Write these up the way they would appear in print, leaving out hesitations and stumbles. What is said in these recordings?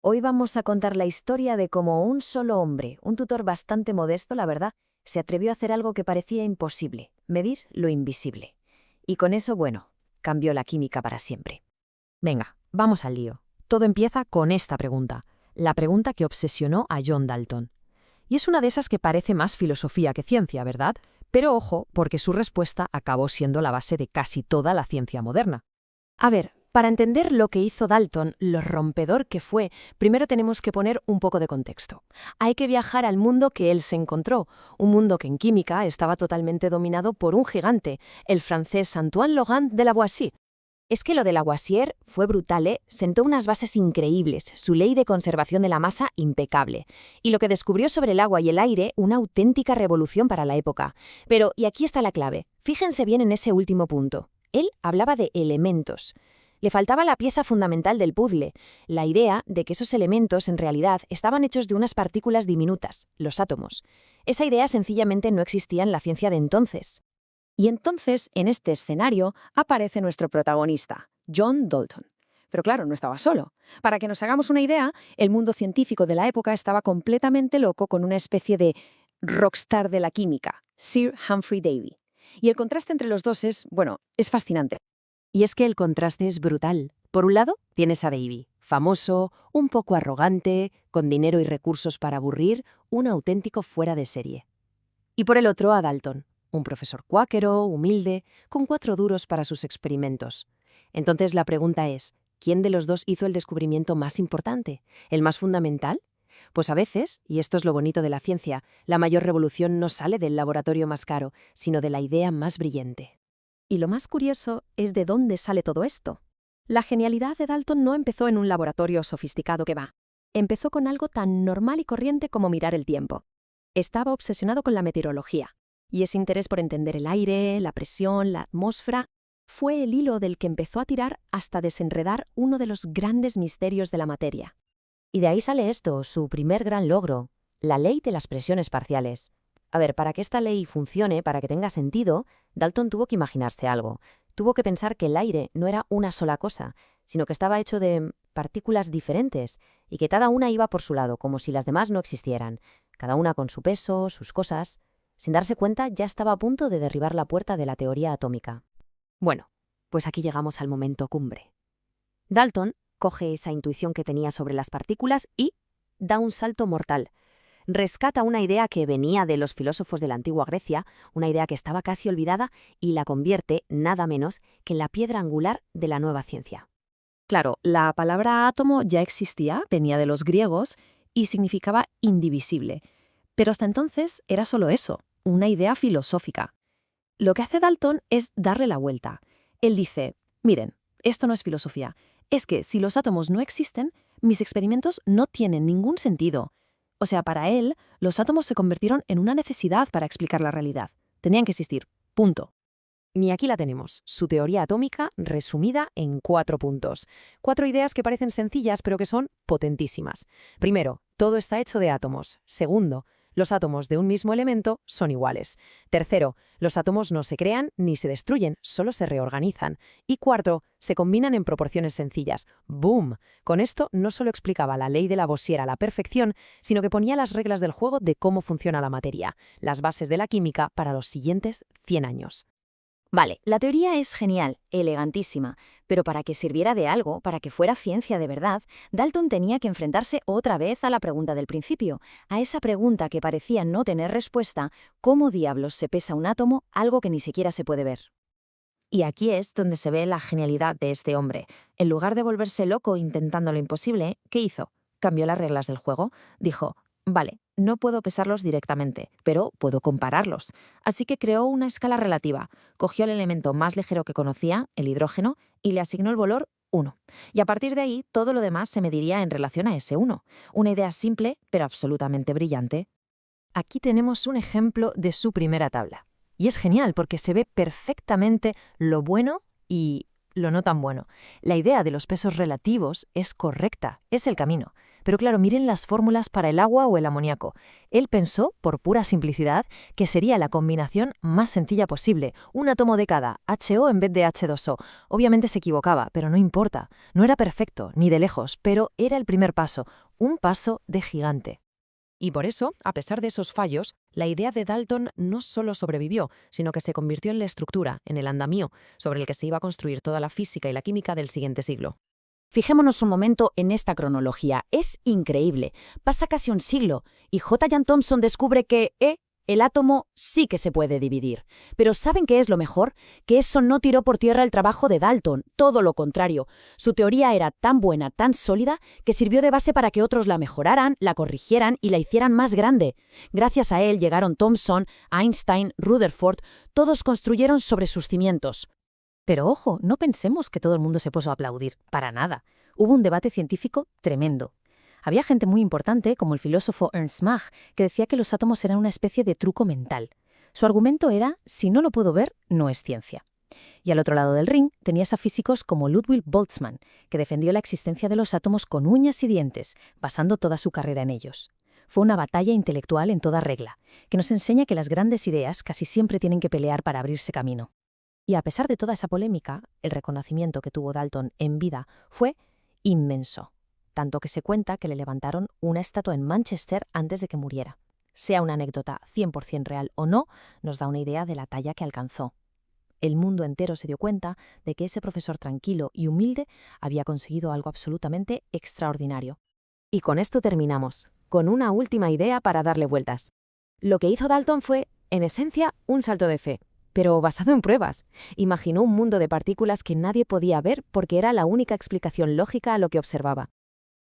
Hoy vamos a contar la historia de cómo un solo hombre, un tutor bastante modesto, la verdad, se atrevió a hacer algo que parecía imposible, medir lo invisible. Y con eso, bueno, cambió la química para siempre. Venga, vamos al lío. Todo empieza con esta pregunta, la pregunta que obsesionó a John Dalton. Y es una de esas que parece más filosofía que ciencia, ¿verdad? Pero ojo, porque su respuesta acabó siendo la base de casi toda la ciencia moderna. A ver, para entender lo que hizo Dalton, lo rompedor que fue, primero tenemos que poner un poco de contexto. Hay que viajar al mundo que él se encontró, un mundo que en química estaba totalmente dominado por un gigante, el francés Antoine Logan de Lavoisier. Es que lo de Lavoisier fue brutal, ¿eh? Sentó unas bases increíbles, su ley de conservación de la masa impecable. Y lo que descubrió sobre el agua y el aire, una auténtica revolución para la época. Pero, y aquí está la clave, fíjense bien en ese último punto. Él hablaba de elementos. Le faltaba la pieza fundamental del puzzle, la idea de que esos elementos en realidad estaban hechos de unas partículas diminutas, los átomos. Esa idea sencillamente no existía en la ciencia de entonces. Y entonces, en este escenario, aparece nuestro protagonista, John Dalton. Pero claro, no estaba solo. Para que nos hagamos una idea, el mundo científico de la época estaba completamente loco con una especie de rockstar de la química, Sir Humphrey Davy. Y el contraste entre los dos es, bueno, es fascinante. Y es que el contraste es brutal. Por un lado, tienes a Davy, famoso, un poco arrogante, con dinero y recursos para aburrir, un auténtico fuera de serie. Y por el otro, a Dalton, un profesor cuáquero, humilde, con 4 duros para sus experimentos. Entonces la pregunta es, ¿quién de los dos hizo el descubrimiento más importante? ¿El más fundamental? Pues a veces, y esto es lo bonito de la ciencia, la mayor revolución no sale del laboratorio más caro, sino de la idea más brillante. Y lo más curioso es de dónde sale todo esto. La genialidad de Dalton no empezó en un laboratorio sofisticado que va. Empezó con algo tan normal y corriente como mirar el tiempo. Estaba obsesionado con la meteorología. Y ese interés por entender el aire, la presión, la atmósfera, fue el hilo del que empezó a tirar hasta desenredar uno de los grandes misterios de la materia. Y de ahí sale esto, su primer gran logro, la ley de las presiones parciales. A ver, para que esta ley funcione, para que tenga sentido, Dalton tuvo que imaginarse algo. Tuvo que pensar que el aire no era una sola cosa, sino que estaba hecho de partículas diferentes y que cada una iba por su lado, como si las demás no existieran, cada una con su peso, sus cosas. Sin darse cuenta, ya estaba a punto de derribar la puerta de la teoría atómica. Bueno, pues aquí llegamos al momento cumbre. Dalton coge esa intuición que tenía sobre las partículas y da un salto mortal. Rescata una idea que venía de los filósofos de la antigua Grecia, una idea que estaba casi olvidada, y la convierte, nada menos, que en la piedra angular de la nueva ciencia. Claro, la palabra átomo ya existía, venía de los griegos, y significaba indivisible. Pero hasta entonces era solo eso, una idea filosófica. Lo que hace Dalton es darle la vuelta. Él dice, miren, esto no es filosofía, es que si los átomos no existen, mis experimentos no tienen ningún sentido. O sea, para él, los átomos se convirtieron en una necesidad para explicar la realidad. Tenían que existir. Punto. Y aquí la tenemos, su teoría atómica resumida en 4 puntos. 4 ideas que parecen sencillas pero que son potentísimas. Primero, todo está hecho de átomos. Segundo, los átomos de un mismo elemento son iguales. Tercero, los átomos no se crean ni se destruyen, solo se reorganizan. Y cuarto, se combinan en proporciones sencillas. ¡Boom! Con esto no solo explicaba la ley de Lavoisier a la perfección, sino que ponía las reglas del juego de cómo funciona la materia, las bases de la química para los siguientes 100 años. Vale, la teoría es genial, elegantísima, pero para que sirviera de algo, para que fuera ciencia de verdad, Dalton tenía que enfrentarse otra vez a la pregunta del principio, a esa pregunta que parecía no tener respuesta: ¿cómo diablos se pesa un átomo, algo que ni siquiera se puede ver? Y aquí es donde se ve la genialidad de este hombre. En lugar de volverse loco intentando lo imposible, ¿qué hizo? Cambió las reglas del juego. Dijo, vale, no puedo pesarlos directamente, pero puedo compararlos. Así que creó una escala relativa. Cogió el elemento más ligero que conocía, el hidrógeno, y le asignó el valor 1. Y a partir de ahí, todo lo demás se mediría en relación a ese 1. Una idea simple, pero absolutamente brillante. Aquí tenemos un ejemplo de su primera tabla. Y es genial porque se ve perfectamente lo bueno y lo no tan bueno. La idea de los pesos relativos es correcta, es el camino. Pero claro, miren las fórmulas para el agua o el amoníaco. Él pensó, por pura simplicidad, que sería la combinación más sencilla posible, un átomo de cada, HO en vez de H2O. Obviamente se equivocaba, pero no importa. No era perfecto, ni de lejos, pero era el primer paso, un paso de gigante. Y por eso, a pesar de esos fallos, la idea de Dalton no solo sobrevivió, sino que se convirtió en la estructura, en el andamio, sobre el que se iba a construir toda la física y la química del siguiente siglo. Fijémonos un momento en esta cronología. Es increíble. Pasa casi un siglo y J. Jan Thomson descubre que el átomo sí que se puede dividir. Pero ¿saben qué es lo mejor? Que eso no tiró por tierra el trabajo de Dalton. Todo lo contrario. Su teoría era tan buena, tan sólida, que sirvió de base para que otros la mejoraran, la corrigieran y la hicieran más grande. Gracias a él llegaron Thomson, Einstein, Rutherford. Todos construyeron sobre sus cimientos. Pero ojo, no pensemos que todo el mundo se puso a aplaudir, para nada. Hubo un debate científico tremendo. Había gente muy importante, como el filósofo Ernst Mach, que decía que los átomos eran una especie de truco mental. Su argumento era, si no lo puedo ver, no es ciencia. Y al otro lado del ring tenías a físicos como Ludwig Boltzmann, que defendió la existencia de los átomos con uñas y dientes, basando toda su carrera en ellos. Fue una batalla intelectual en toda regla, que nos enseña que las grandes ideas casi siempre tienen que pelear para abrirse camino. Y a pesar de toda esa polémica, el reconocimiento que tuvo Dalton en vida fue inmenso, tanto que se cuenta que le levantaron una estatua en Manchester antes de que muriera. Sea una anécdota 100% real o no, nos da una idea de la talla que alcanzó. El mundo entero se dio cuenta de que ese profesor tranquilo y humilde había conseguido algo absolutamente extraordinario. Y con esto terminamos, con una última idea para darle vueltas. Lo que hizo Dalton fue, en esencia, un salto de fe, pero basado en pruebas. Imaginó un mundo de partículas que nadie podía ver porque era la única explicación lógica a lo que observaba.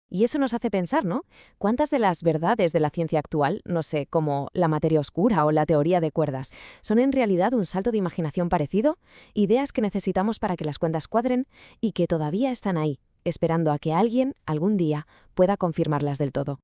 Y eso nos hace pensar, ¿no? ¿Cuántas de las verdades de la ciencia actual, no sé, como la materia oscura o la teoría de cuerdas, son en realidad un salto de imaginación parecido? Ideas que necesitamos para que las cuentas cuadren y que todavía están ahí, esperando a que alguien, algún día, pueda confirmarlas del todo.